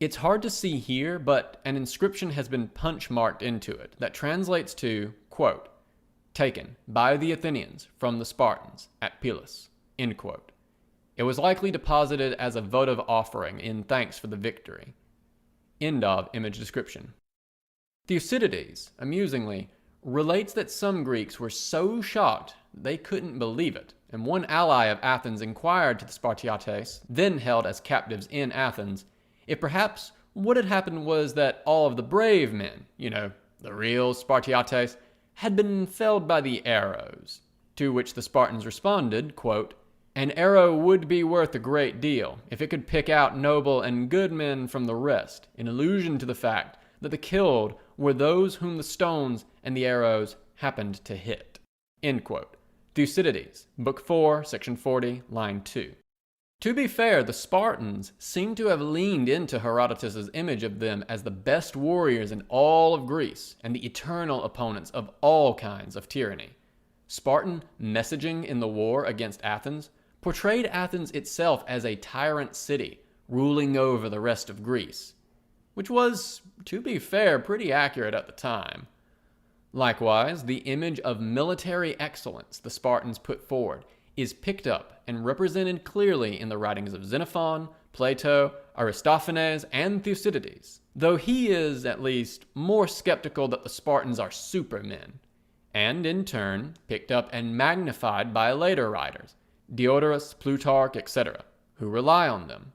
It's hard to see here, but an inscription has been punch-marked into it that translates to, quote, taken by the Athenians from the Spartans at Pylos, end quote. It was likely deposited as a votive offering in thanks for the victory. End of image description. Thucydides, amusingly, relates that some Greeks were so shocked they couldn't believe it, and one ally of Athens inquired to the Spartiates, then held as captives in Athens, if perhaps what had happened was that all of the brave men, the real Spartiates, had been felled by the arrows. To which the Spartans responded, quote, an arrow would be worth a great deal if it could pick out noble and good men from the rest, in allusion to the fact that the killed were those whom the stones and the arrows happened to hit. End quote. Thucydides, Book 4, Section 40, line 2. To be fair, the Spartans seem to have leaned into Herodotus' image of them as the best warriors in all of Greece and the eternal opponents of all kinds of tyranny. Spartan messaging in the war against Athens portrayed Athens itself as a tyrant city ruling over the rest of Greece, which was, to be fair, pretty accurate at the time. Likewise, the image of military excellence the Spartans put forward is picked up and represented clearly in the writings of Xenophon, Plato, Aristophanes, and Thucydides, though he is, at least, more skeptical that the Spartans are supermen, and in turn picked up and magnified by later writers, Diodorus, Plutarch, etc., who rely on them.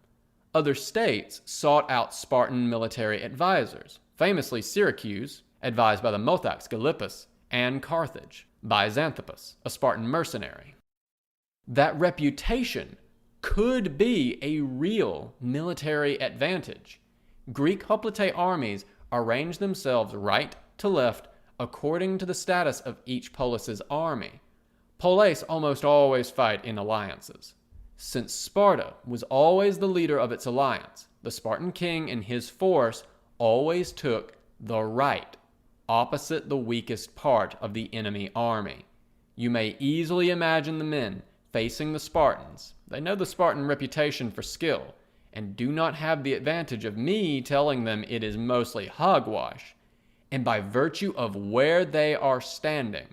Other states sought out Spartan military advisors, famously Syracuse, advised by the Mothax Gylippus, and Carthage, by Xanthippus, a Spartan mercenary. That reputation could be a real military advantage. Greek hoplite armies arranged themselves right to left according to the status of each polis's army. Polis almost always fight in alliances. Since Sparta was always the leader of its alliance, the Spartan king and his force always took the right, opposite the weakest part of the enemy army. You may easily imagine the men facing the Spartans. They know the Spartan reputation for skill, and do not have the advantage of me telling them it is mostly hogwash. and by virtue of where they are standing,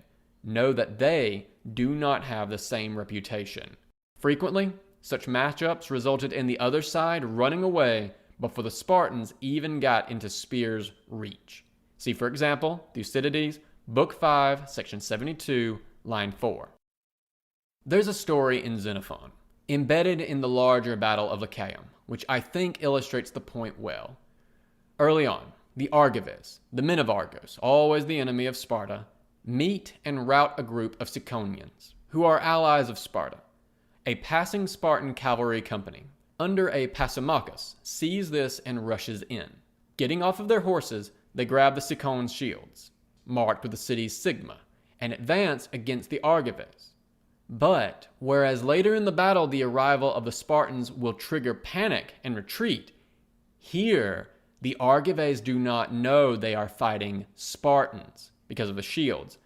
know that they do not have the same reputation. Frequently, such matchups resulted in the other side running away before the Spartans even got into spear's reach. See, for example, Thucydides, Book 5, Section 72, line 4. There's a story in Xenophon, embedded in the larger Battle of Lechaeum, which I think illustrates the point well. Early on, the Argives, the men of Argos, always the enemy of Sparta, meet and rout a group of Ciconians, who are allies of Sparta. A passing Spartan cavalry company, under a Passimachus, sees this and rushes in. Getting off of their horses, they grab the Cicons' shields, marked with the city's sigma, and advance against the Argives. But, whereas later in the battle the arrival of the Spartans will trigger panic and retreat, here the Argives do not know they are fighting Spartans because of the shields,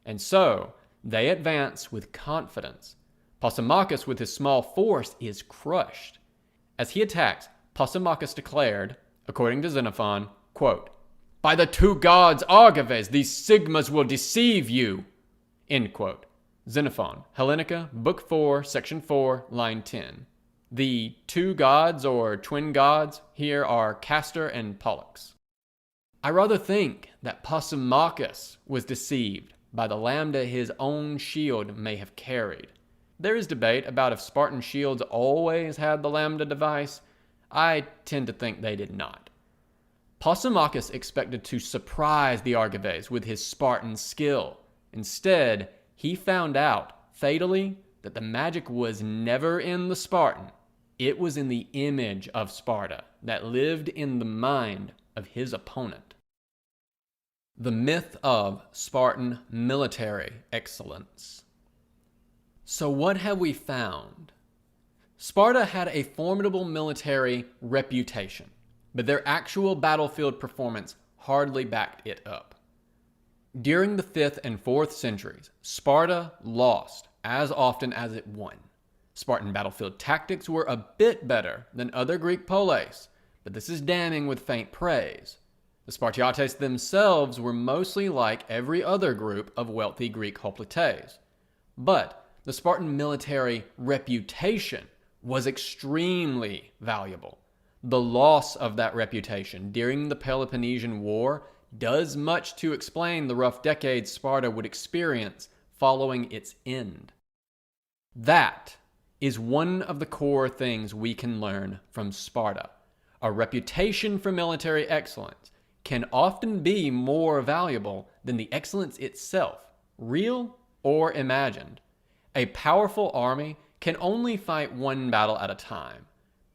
and so they advance with confidence. Passimachus with his small force is crushed. As he attacks, Passimachus declared, according to Xenophon, quote, "By the two gods Argives, these sigmas will deceive you," end quote. Xenophon, Hellenica, Book 4, Section 4, line 10. The two gods or twin gods here are Castor and Pollux. I rather think that Passimachus was deceived by the lambda his own shield may have carried. There is debate about if Spartan shields always had the lambda device. I tend to think they did not. Passimachus expected to surprise the Argives with his Spartan skill. Instead, he found out, fatally, that the magic was never in the Spartan. It was in the image of Sparta that lived in the mind of his opponent. The myth of Spartan military excellence. So what have we found? Sparta had a formidable military reputation, but their actual battlefield performance hardly backed it up. During the 5th and 4th centuries, Sparta lost as often as it won. Spartan battlefield tactics were a bit better than other Greek poleis, but this is damning with faint praise. The Spartiates themselves were mostly like every other group of wealthy Greek hoplites. But the Spartan military reputation was extremely valuable. The loss of that reputation during the Peloponnesian War does much to explain the rough decades Sparta would experience following its end. That is one of the core things we can learn from Sparta. A reputation for military excellence can often be more valuable than the excellence itself, real or imagined. A powerful army can only fight one battle at a time,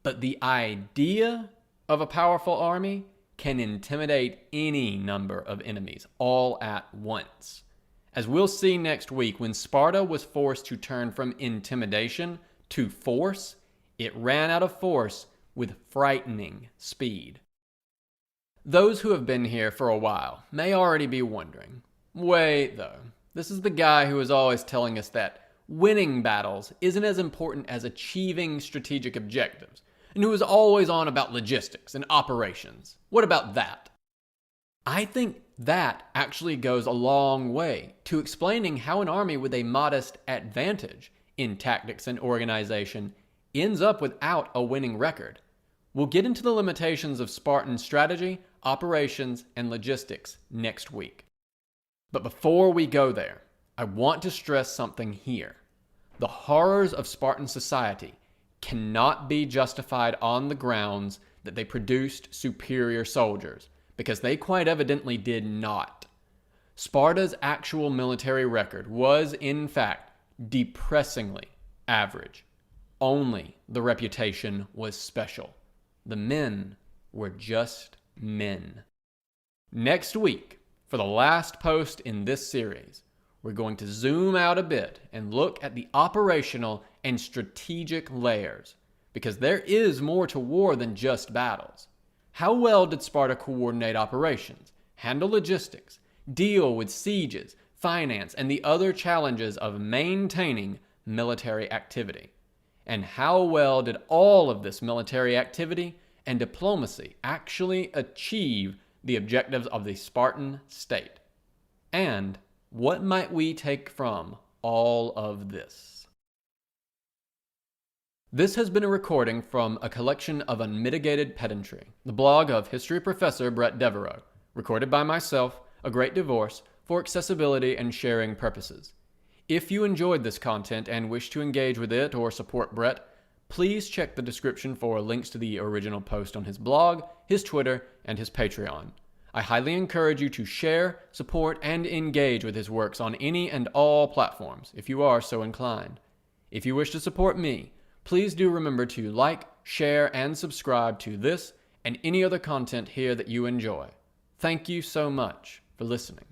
but the idea of a powerful army can intimidate any number of enemies all at once. As we'll see next week, when Sparta was forced to turn from intimidation to force, it ran out of force with frightening speed. Those who have been here for a while may already be wondering, wait though, this is the guy who is always telling us that winning battles isn't as important as achieving strategic objectives, and who is always on about logistics and operations. What about that? I think that actually goes a long way to explaining how an army with a modest advantage in tactics and organization ends up without a winning record. We'll get into the limitations of Spartan strategy, operations, and logistics next week. But before we go there, I want to stress something here. The horrors of Spartan society cannot be justified on the grounds that they produced superior soldiers, because they quite evidently did not. Sparta's actual military record was, in fact, depressingly average. Only the reputation was special. The men were just men. Next week, for the last post in this series, we're going to zoom out a bit and look at the operational and strategic layers, because there is more to war than just battles. How well did Sparta coordinate operations, handle logistics, deal with sieges, finance, and the other challenges of maintaining military activity? And how well did all of this military activity and diplomacy actually achieve the objectives of the Spartan state. And what might we take from all of this? This has been a recording from a collection of Unmitigated Pedantry, the blog of history professor Bret Devereaux, recorded by myself, A Great Divorce, for accessibility and sharing purposes. If you enjoyed this content and wish to engage with it or support Bret, please check the description for links to the original post on his blog, his Twitter, and his Patreon. I highly encourage you to share, support, and engage with his works on any and all platforms, if you are so inclined. If you wish to support me, please do remember to like, share, and subscribe to this and any other content here that you enjoy. Thank you so much for listening.